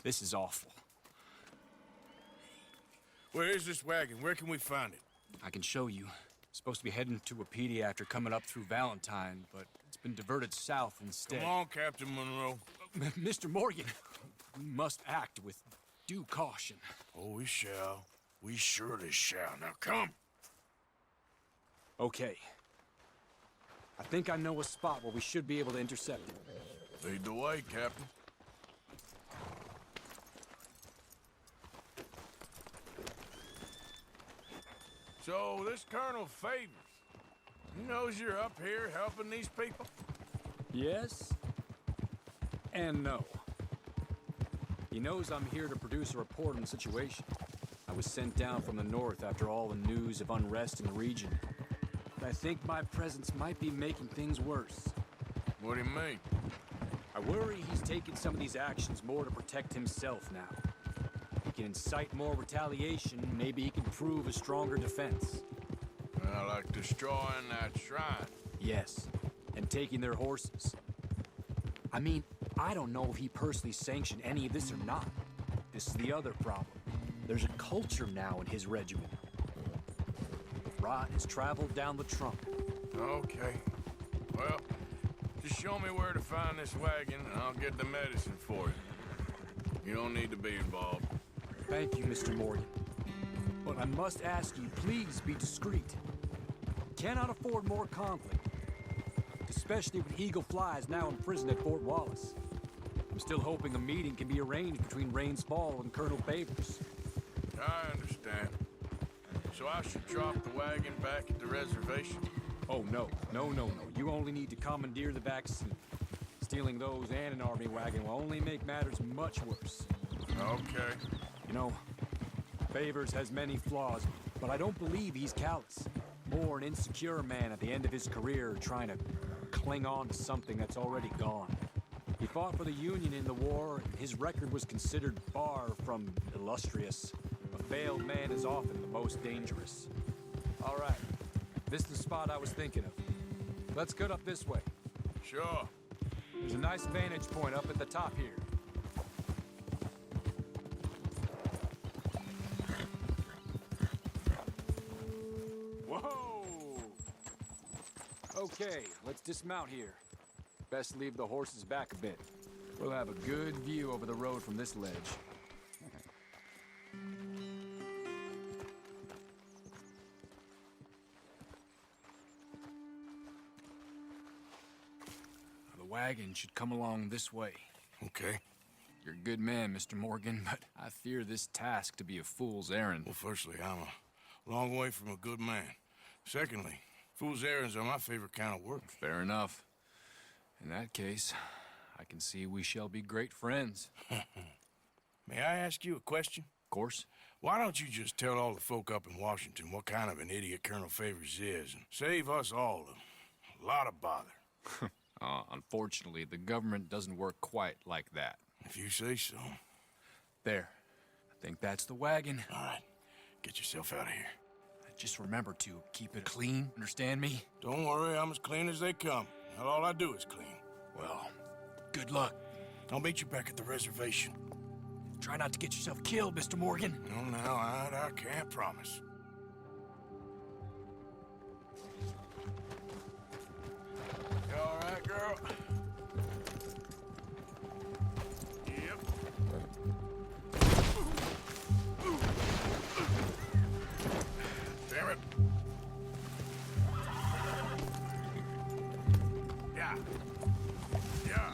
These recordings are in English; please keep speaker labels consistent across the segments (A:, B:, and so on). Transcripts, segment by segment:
A: This is awful.
B: Where is this wagon? Where can we find it?
A: I can show you. Supposed to be heading to Wapiti after coming up through Valentine, but it's been diverted south instead.
B: Come on, Captain Monroe.
A: Mr. Morgan, we must act with due caution.
B: Oh, we shall. We surely shall. Now come.
A: Okay. I think I know a spot where we should be able to intercept it.
B: Lead the way, Captain. So, this Colonel Favors, he knows you're up here helping these people?
A: Yes and no. He knows I'm here to produce a report on the situation. I was sent down from the north after all the news of unrest in the region. But I think my presence might be making things worse.
B: What do you mean?
A: I worry he's taking some of these actions more to protect himself now. He can incite more retaliation, maybe he can prove a stronger defense.
B: Well, like destroying that shrine.
A: Yes, and taking their horses. I mean, I don't know if he personally sanctioned any of this or not. This is the other problem. There's a culture now in his regiment. Rot has traveled down the trunk.
B: Okay. Well, just show me where to find this wagon, and I'll get the medicine for you. You don't need to be involved.
A: Thank you, Mr. Morgan. But I must ask you, please be discreet. Cannot afford more conflict. Especially when Eagle Fly is now imprisoned at Fort Wallace. I'm still hoping a meeting can be arranged between Rains Fall and Colonel Favors.
B: I understand. So I should drop the wagon back at the reservation?
A: Oh, no. No. You only need to commandeer the vaccine. Stealing those and an army wagon will only make matters much worse.
B: Okay.
A: You know, Favors has many flaws, but I don't believe he's callous. More an insecure man at the end of his career trying to cling on to something that's already gone. He fought for the Union in the war, and his record was considered far from illustrious. A failed man is often the most dangerous. All right, this is the spot I was thinking of. Let's get up this way.
B: Sure.
A: There's a nice vantage point up at the top here. Whoa! Okay, let's dismount here. Best leave the horses back a bit. We'll have a good view over the road from this ledge. The wagon should come along this way.
B: Okay.
A: You're a good man, Mr. Morgan, but I fear this task to be a fool's errand.
B: Well, firstly, I'm a long way from a good man. Secondly, fool's errands are my favorite kind of work.
A: Fair enough. In that case, I can see we shall be great friends.
B: May I ask you a question?
A: Of course.
B: Why don't you just tell all the folk up in Washington what kind of an idiot Colonel Favors is and save us all a lot of bother?
A: Unfortunately, the government doesn't work quite like that.
B: If you say so.
A: There. I think that's the wagon.
B: All right. Get yourself out of here.
A: Just remember to keep it clean, understand me?
B: Don't worry, I'm as clean as they come. Not all I do is clean.
A: Well, good luck.
B: I'll meet you back at the reservation.
A: Try not to get yourself killed, Mr. Morgan.
B: No, I can't promise. You all right, girl? Yep. Damn it. Yeah. Yeah.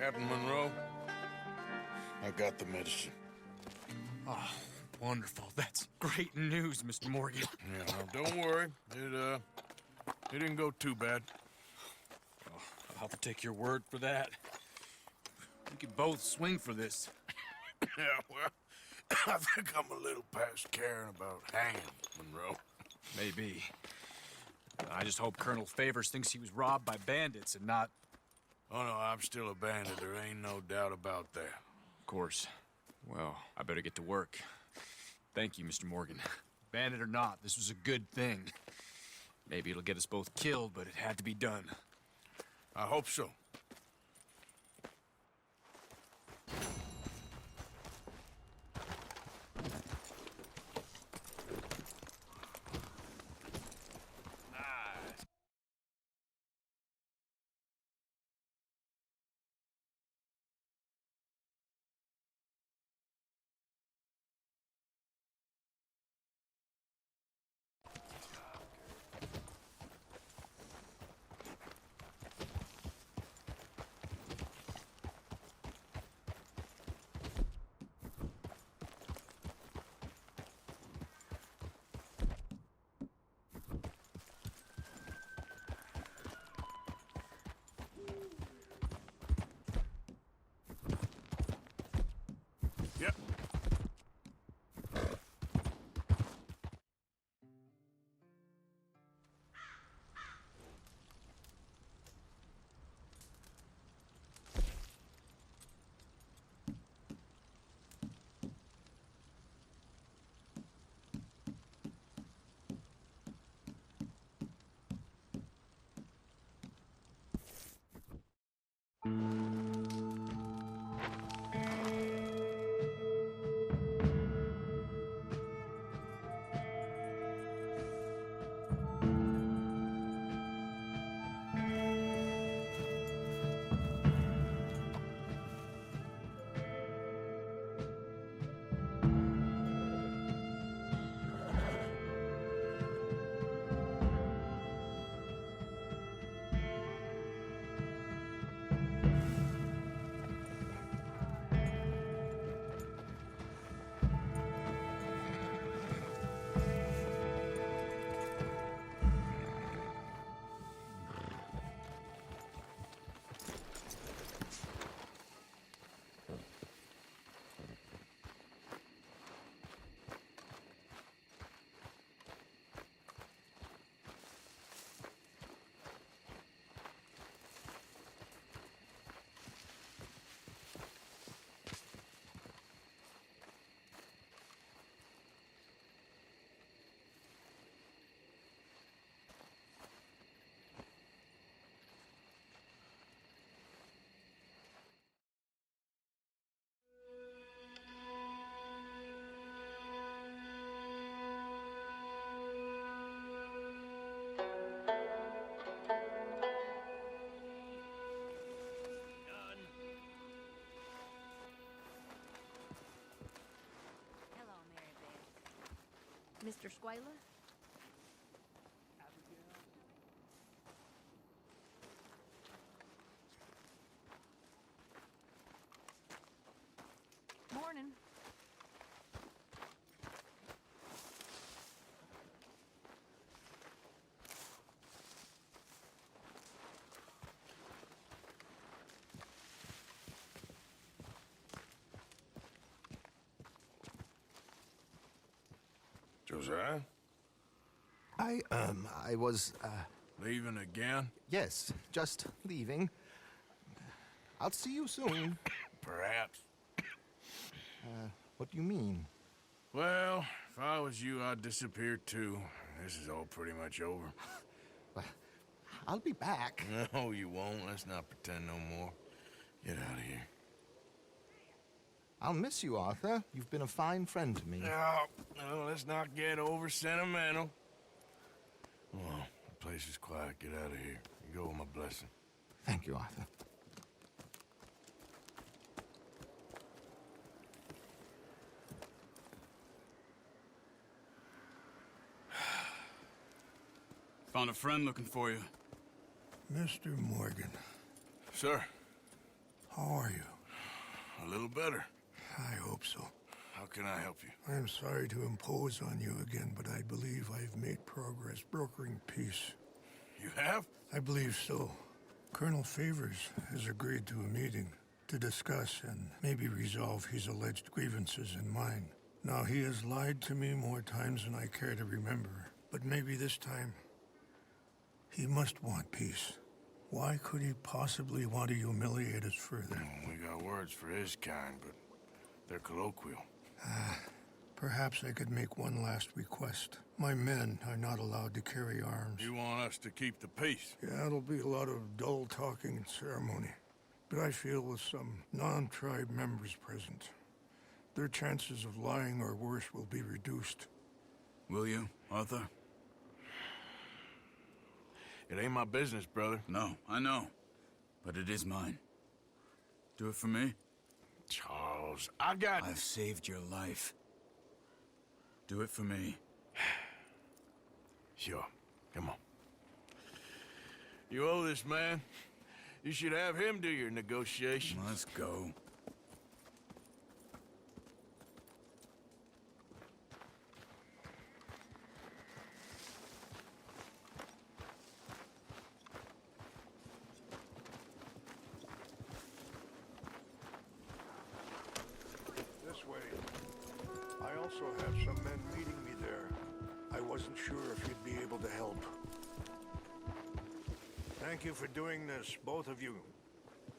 B: Captain Monroe, I got the medicine.
A: Oh, wonderful. That's great news, Mr. Morgan.
B: Yeah, well, don't worry. It didn't go too bad.
A: Oh, I'll have to take your word for that. We could both swing for this.
B: Yeah, well, I think I'm a little past caring about hanging, Monroe.
A: Maybe. I just hope Colonel Favors thinks he was robbed by bandits and not...
B: Oh, no, I'm still a bandit. There ain't no doubt about that.
A: Of course. Well, I better get to work. Thank you, Mr. Morgan. Bandit or not, this was a good thing. Maybe it'll get us both killed, but it had to be done.
B: I hope so. Yep.
C: Hello, Mary Beth. Mr. Squayler? Morning.
B: Josiah?
D: I was,
B: Leaving again?
D: yes, just leaving. I'll see you soon.
B: Perhaps.
D: What do you mean?
B: Well, if I was you, I'd disappear too. This is all pretty much over.
D: I'll be back.
B: No, you won't. Let's not pretend no more. Get out of here.
D: I'll miss you, Arthur. You've been a fine friend to me.
B: No, let's not get over sentimental. Well, the place is quiet. Get out of here. You go with my blessing.
D: Thank you, Arthur.
E: Found a friend looking for you.
F: Mr. Morgan,
B: Sir,
E: How are you?
B: A little better.
E: I hope so.
B: How can I help you?
E: I am sorry to impose on you again, but I believe I've made progress brokering peace.
B: You have?
E: I believe so. Colonel Favors has agreed to a meeting to discuss and maybe resolve his alleged grievances and mine. Now, he has lied to me more times than I care to remember, but maybe this time he must want peace. Why could he possibly want to humiliate us further?
B: We got words for his kind, but they're colloquial.
E: Perhaps I could make one last request. My men are not allowed to carry arms.
B: You want us to keep the peace?
E: Yeah, it'll be a lot of dull talking and ceremony. But I feel with some non-tribe members present, their chances of lying or worse will be reduced.
F: Will you, Arthur?
B: It ain't my business, brother.
F: No, I know. But it is mine. Do it for me?
B: Charles, I got...
F: I've saved your life. Do it for me.
B: Sure. Come on. You owe this man. You should have him do your negotiations.
F: Let's go.
E: This way. I also have some men meeting me there. I wasn't sure if you'd be able to help. Thank you for doing this, both of you.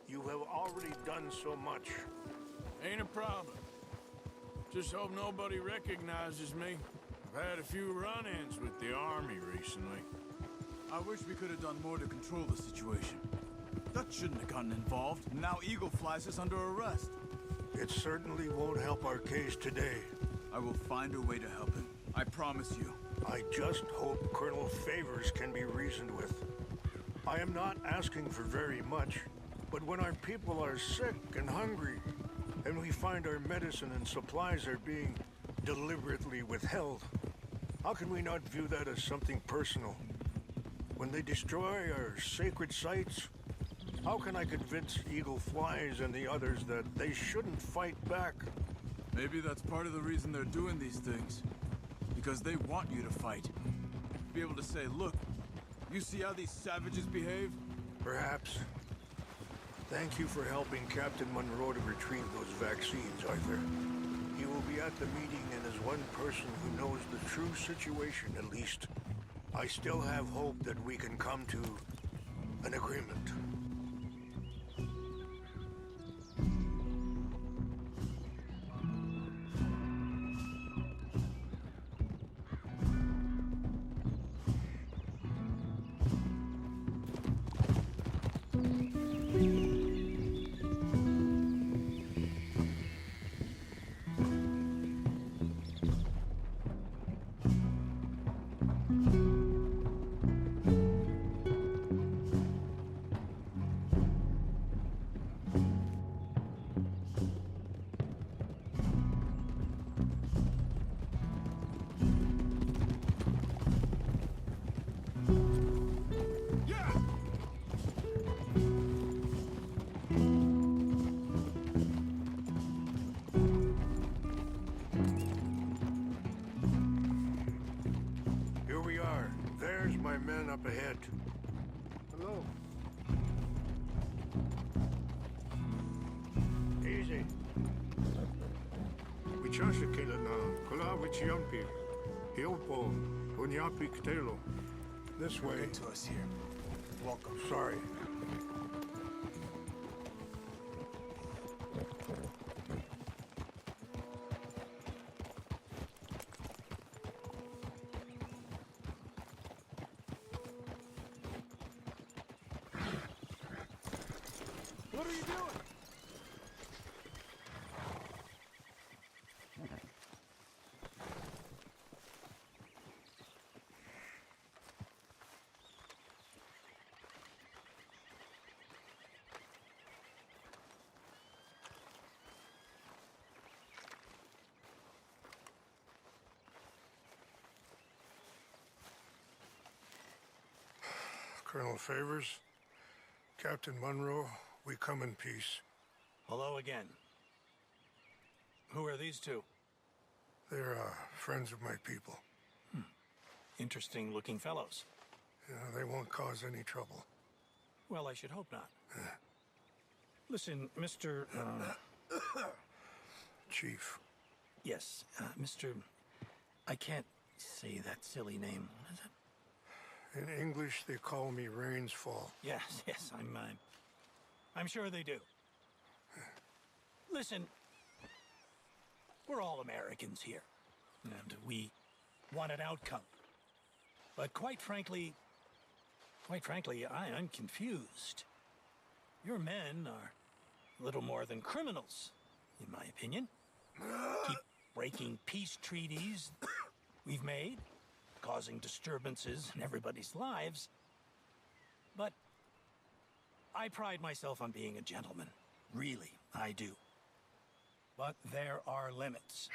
E: You have already done so much.
B: Ain't a problem. Just hope nobody recognizes me. I've had a few run-ins with the army recently.
F: I wish we could have done more to control the situation. Dutch shouldn't have gotten involved. Now Eagle flies us under arrest.
E: It certainly won't help our case today.
F: I will find a way to help him. I promise you.
E: I just hope Colonel Favors can be reasoned with. I am not asking for very much, but when our people are sick and hungry, and we find our medicine and supplies are being deliberately withheld, how can we not view that as something personal? When they destroy our sacred sites, how can I convince Eagle Flies and the others that they shouldn't fight back?
F: Maybe that's part of the reason they're doing these things. Because they want you to fight. Be able to say, look, you see how these savages behave?
E: Perhaps. Thank you for helping Captain Monroe to retrieve those vaccines, Arthur. He will be at the meeting and is one person who knows the true situation, at least. I still have hope that we can come to an agreement. Here we are. There's my men up ahead. Hello. Easy. Wyciąży kiedy na kola wyciąpi. Hilpo, uniapi ktelo. This way.
F: Good to us here. Welcome.
E: Sorry.
F: What are you doing?
E: Colonel Favors, Captain Monroe, we come in peace.
G: Hello again. Who are these two?
E: They're friends of my people.
G: Interesting looking fellows.
E: Yeah, they won't cause any trouble.
G: Well, I should hope not. Listen, Mr.
E: Chief.
G: Yes, Mr. I can't say that silly name. What is it?
E: In English, they call me Rains Fall.
G: Yes, I'm sure they do. Listen, we're all Americans here, and we want an outcome. But quite frankly, I'm confused. Your men are little more than criminals, in my opinion. Keep breaking peace treaties we've made, causing disturbances in everybody's lives. But I pride myself on being a gentleman. Really, I do. But there are limits.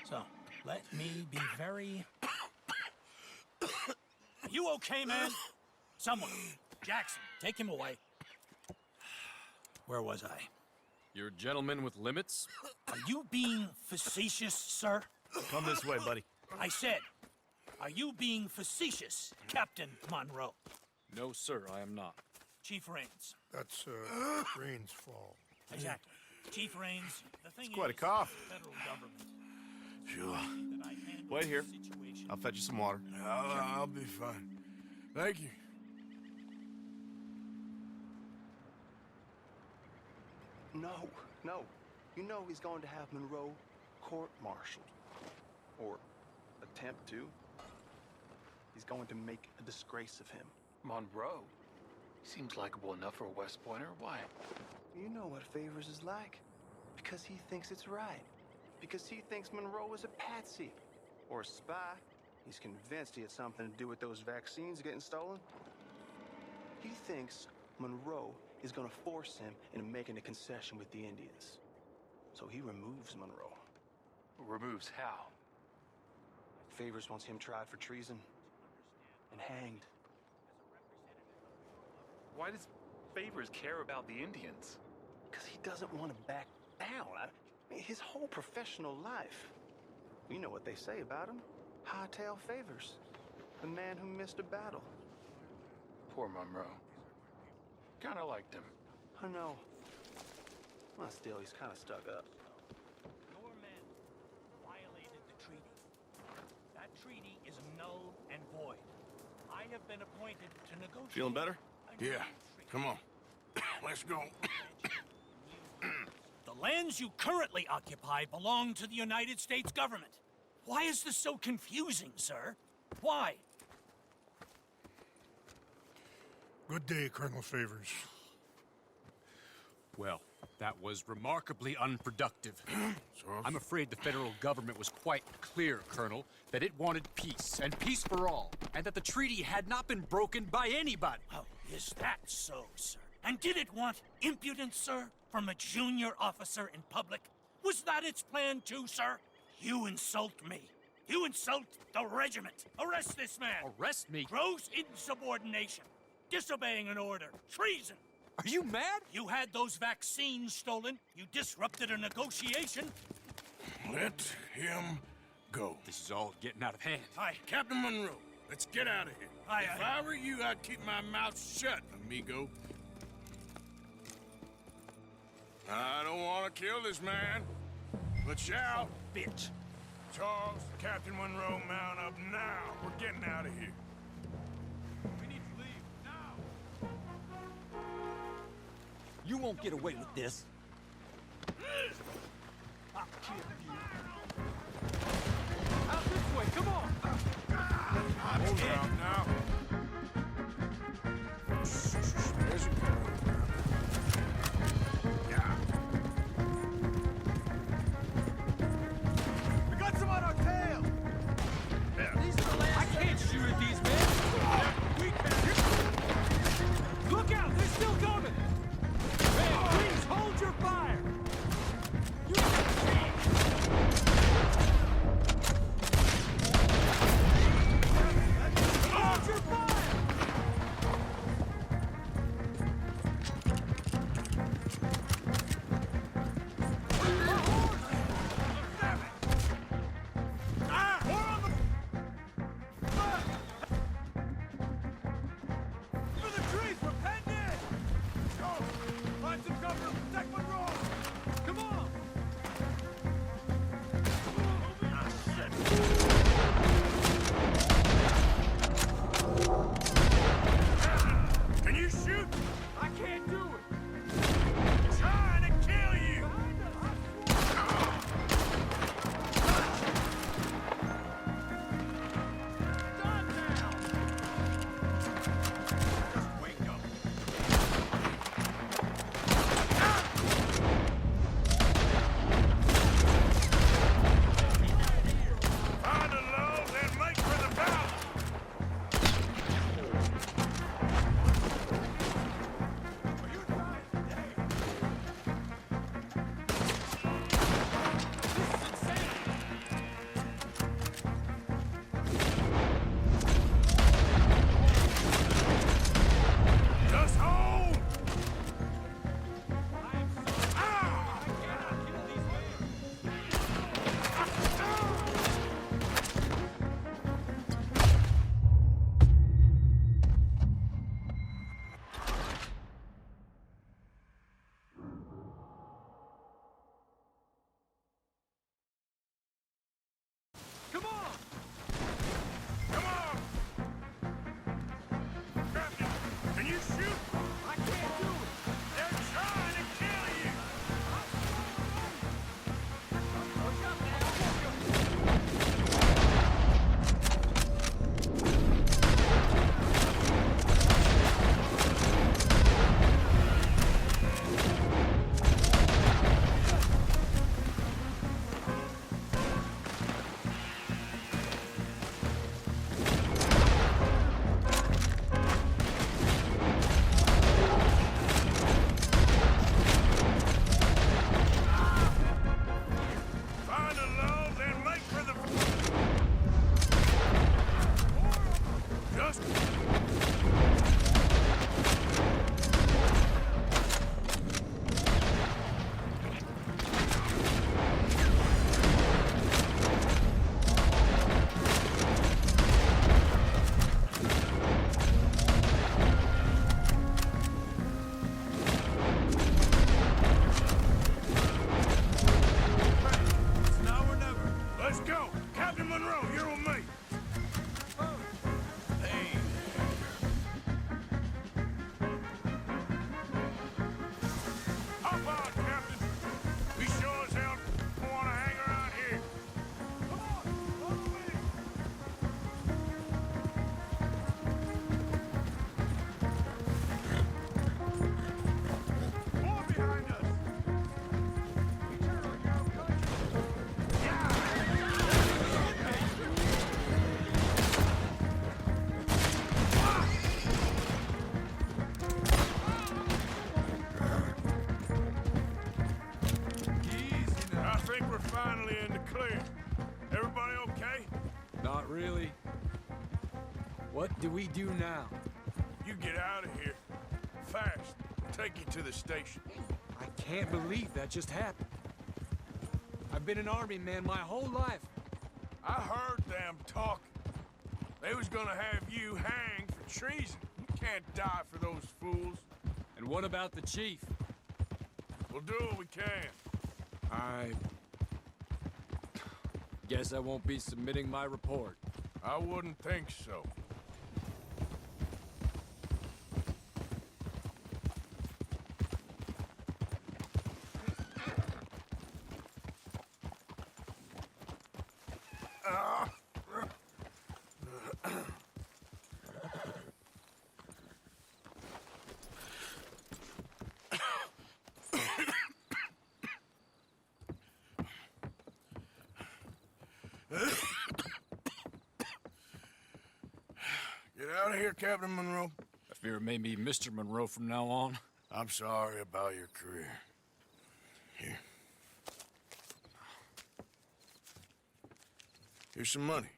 G: So, let me be very... Are you okay, man? Someone. Jackson, take him away. Where was I?
A: You're a gentleman with limits?
G: Are you being facetious, sir?
F: Come this way, buddy.
G: I said, are you being facetious, Captain Monroe?
A: No, sir, I am not.
G: Chief Rains.
E: That's Rains Fall.
G: Exactly. Chief Rains, the thing
H: quite a
G: is,
H: cough.
G: the federal government.
B: Sure.
G: That I handled
H: Wait here.
G: the situation.
H: I'll fetch you some water.
B: I'll be fine. Thank you.
I: No. You know he's going to have Monroe court-martialed. Or attempt to. He's going to make a disgrace of him.
J: Monroe? He seems likable enough for a West Pointer. Why?
I: You know what Favors is like. Because he thinks it's right. Because he thinks Monroe is a patsy. Or a spy. He's convinced he had something to do with those vaccines getting stolen. He thinks Monroe is gonna force him into making a concession with the Indians. So he removes Monroe.
J: Removes how?
I: Favors wants him tried for treason and hanged.
J: Why does Favors care about the Indians?
I: Because he doesn't want to back down. His whole professional life. You know what they say about him. Hightail Favors. The man who missed a battle.
J: Poor Monroe. Kinda liked him.
I: I know. Well, still, he's kind of stuck up.
G: Your men violated the treaty. That treaty is null and void. I have been appointed to negotiate...
H: Feeling better?
B: Yeah. Come on. Let's go.
G: The lands you currently occupy belong to the United States government. Why is this so confusing, sir? Why?
E: Good day, Colonel Favors.
A: Well, that was remarkably unproductive.
B: Charles?
A: I'm afraid the federal government was quite clear, Colonel, that it wanted peace, and peace for all, and that the treaty had not been broken by anybody.
G: Oh, is that so, sir? And did it want impudence, sir, from a junior officer in public? Was that its plan too, sir? You insult me. You insult the regiment. Arrest this man.
A: Arrest me?
G: Gross insubordination. Disobeying an order. Treason.
A: Are you mad?
G: You had those vaccines stolen. You disrupted a negotiation.
B: Let him go.
A: This is all getting out of hand.
G: Aye.
B: Captain Monroe, let's get out of here.
G: Aye,
B: If
G: aye.
B: I were you, I'd keep my mouth shut, amigo. I don't want to kill this man, but shall.
G: Bitch.
B: Charles, Captain Monroe, mount up now. We're getting out of here.
A: We need to leave now. You won't get away with this. I'll kill you. Out this way, come on!
B: Hold out now. There's a girl. Yeah.
A: We got some on our tail! These are the last I can't shoot at these men! We can! Look out! They're still coming! Man, please hold your fire! You What do we do now?
B: You get out of here. Fast. Take you to the station.
A: I can't believe that just happened. I've been an army man my whole life.
B: I heard them talking. They was gonna have you hanged for treason. You can't die for those fools.
A: And what about the chief?
B: We'll do what we can.
A: I guess I won't be submitting my report.
B: I wouldn't think so. Get out of here, Captain Monroe.
A: I fear it may be Mr. Monroe from now on.
B: I'm sorry about your career. Here. Here's some money.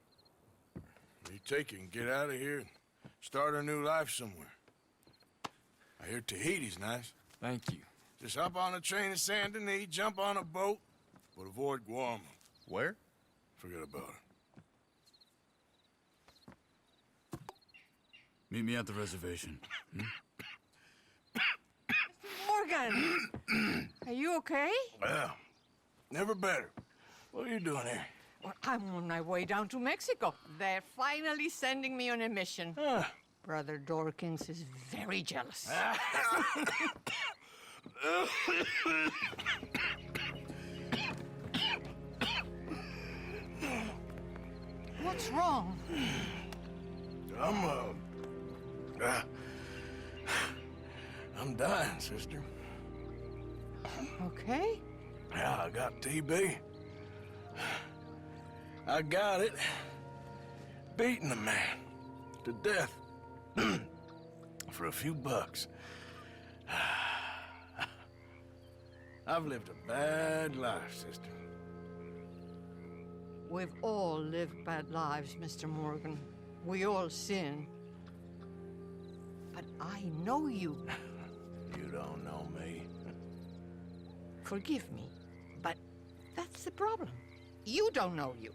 B: You take it and get out of here and start a new life somewhere. I hear Tahiti's nice.
A: Thank you.
B: Just hop on a train to Saint Denis, jump on a boat, but avoid Guam.
F: Where?
B: Forget about it.
F: Meet me at the reservation.
H: Morgan! Are you okay?
B: Well, never better. What are you doing here?
H: Well, I'm on my way down to Mexico. They're finally sending me on a mission. Brother Dorkins is very jealous. What's wrong?
B: I'm dying, sister.
H: Okay?
B: Yeah, I got TB. I got it. Beating a man to death for a few bucks. I've lived a bad life, sister.
H: We've all lived bad lives, Mr. Morgan. We all sin. But I know you.
B: You don't know me.
H: Forgive me, but that's the problem. You don't know you.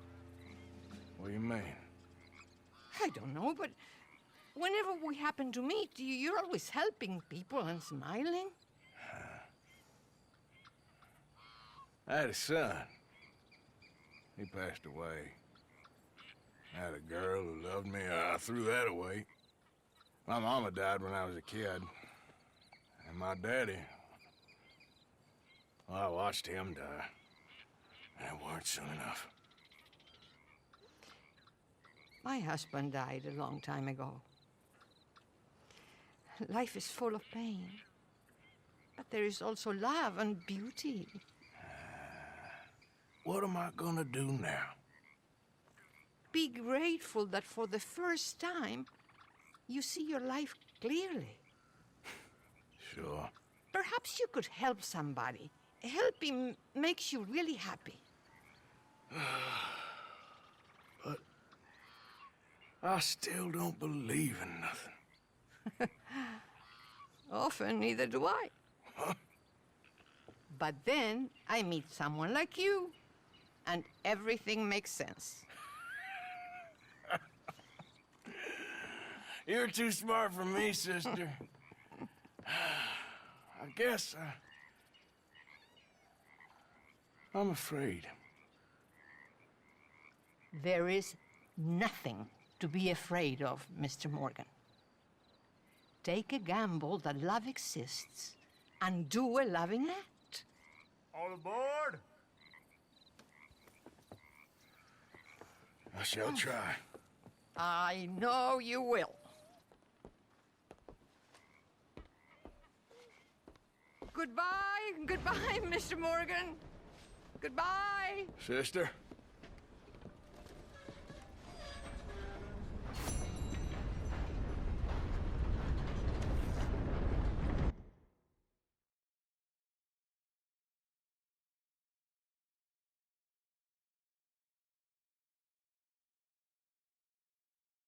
B: What do you mean?
H: I don't know, but whenever we happen to meet, you're always helping people and smiling.
B: I had a son. He passed away. I had a girl who loved me. I threw that away. My mama died when I was a kid. And my daddy, well, I watched him die. And it weren't soon enough.
H: My husband died a long time ago. Life is full of pain. But there is also love and beauty.
B: What am I gonna do now?
H: Be grateful that for the first time, you see your life clearly.
B: Sure.
H: Perhaps you could help somebody. Helping makes you really happy.
B: But I still don't believe in nothing.
H: Often, neither do I.
B: Huh?
H: But then I meet someone like you, and everything makes sense.
B: You're too smart for me, sister. I guess I'm afraid.
H: There is nothing to be afraid of, Mr. Morgan. Take a gamble that love exists and do a loving act.
B: All aboard! I shall try.
H: I know you will. Goodbye, goodbye, Mr. Morgan. Goodbye.
B: Sister?